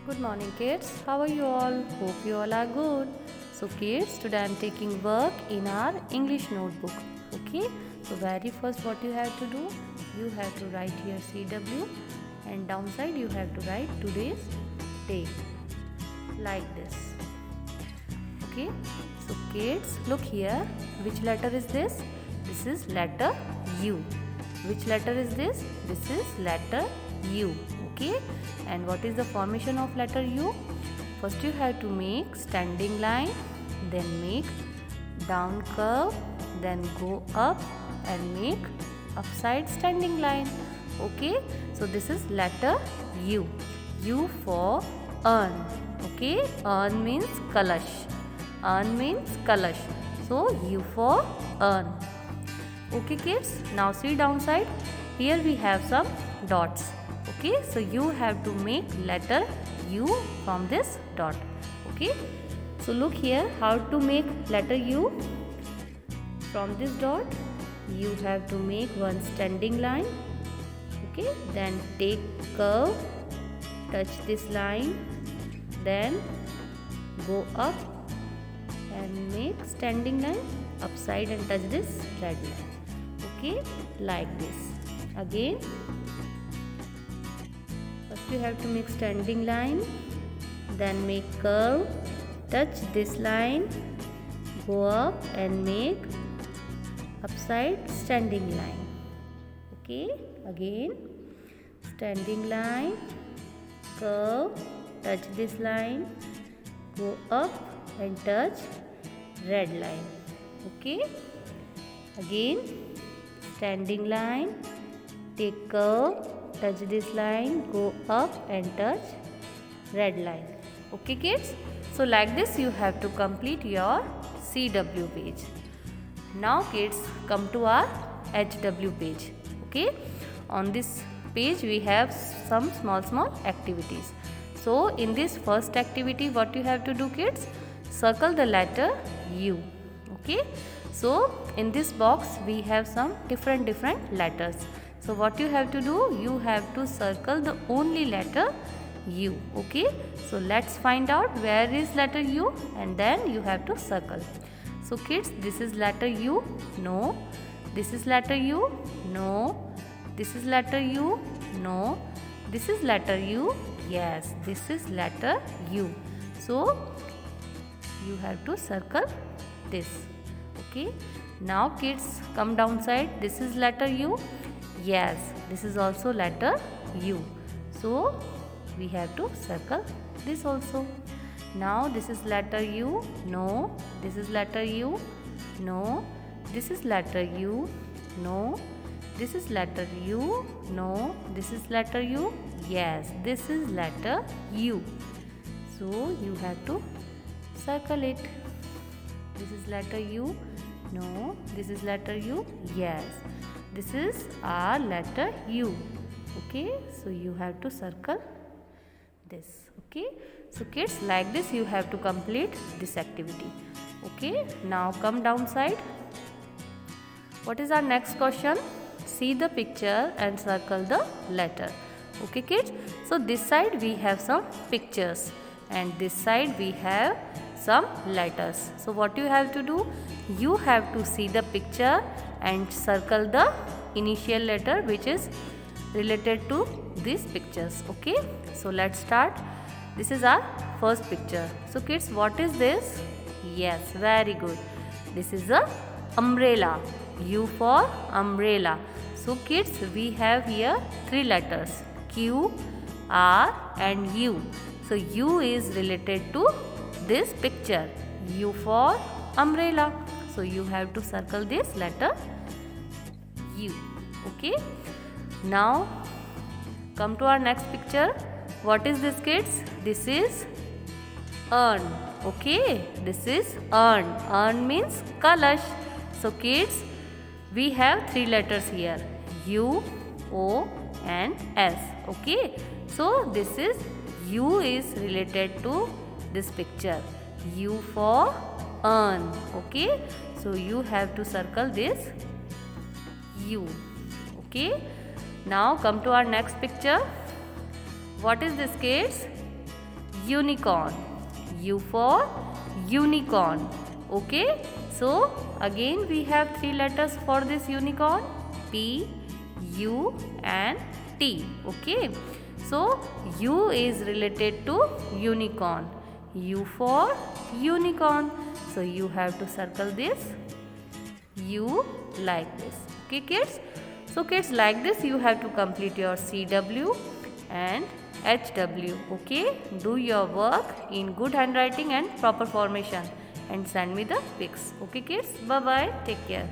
Good morning kids. How are you all? Hope you all are good. So kids, today I am taking work in our English notebook. Okay? So very first what you have to do, you have to write here CW and downside you have to write today's day. Like this. Okay? So kids, look here. Which letter is this? This is letter U. Which letter is this? This is letter U. Okay, and what is the formation of letter U? First you have to make standing line, then make down curve, then go up and make upside standing line. Okay, so this is letter U. U for urn. Okay, urn means kalash. Urn means kalash. So U for urn. Okay kids, now see downside. Here we have some dots. Okay, so you have to make letter U from this dot. Okay, so look here how to make letter U. From this dot you have to make one standing line. Okay, then take curve, touch this line, then go up and make standing line upside and touch this red line. Okay, like this. Again, first you have to make standing line, then make curve, touch this line, go up and make upside standing line. Okay, again standing line, curve, touch this line, go up and touch red line. Okay, again standing line, take curve, touch this line, go up and touch red line. Okay kids, so like this you have to complete your CW page. Now kids, come to our HW page. Okay, on this page we have some small activities. So in this first activity what you have to do kids, circle the letter U. Okay, so in this box we have some different letters. So what you have to do, you have to circle the only letter U. Okay, so let's find out where is letter U and then you have to circle. So kids, this is letter U. No. This is letter U. No. This is letter U. No. This is letter U. Yes, this is letter U. So you have to circle this. Okay, now kids, come downside. This is letter U. Yes, this is also letter U. So we have to circle this also. Now this is letter U. No. This is letter U. No. This is letter U. No. This is letter U. No. This is letter U. Yes, this is letter U. So you have to circle it. This is letter U. No. This is letter U. Yes, this is our letter U. Okay, so you have to circle this. Okay, so kids, like this you have to complete this activity. Okay, now come downside. What is our next question? See the picture and circle the letter. Okay kids, so this side we have some pictures and this side we have some letters. So what you have to do, you have to see the picture and circle the initial letter which is related to these pictures. Okay, so let's start. This is our first picture. So kids, what is this? Yes, very good. This is a umbrella. U for umbrella. So kids, we have here three letters, Q, R and U. So U is related to this picture, U for umbrella. So you have to circle this letter U. Okay, now come to our next picture. What is this kids? This is urn. Okay, this is urn. Urn means kalash. So kids, we have three letters here, U, O and S. Okay, so this is U is related to this picture, U for urn. Okay, so you have to circle this U. Okay, now come to our next picture. What is this kids? unicorn. U for unicorn. Okay, so again we have 3 letters for this unicorn: P, U and T. Okay, so U is related to unicorn. U for unicorn. So you have to circle this U like this. Okay kids. So kids, like this you have to complete your CW and HW. Okay, do your work in good handwriting and proper formation and send me the pics. Okay kids, bye bye, take care.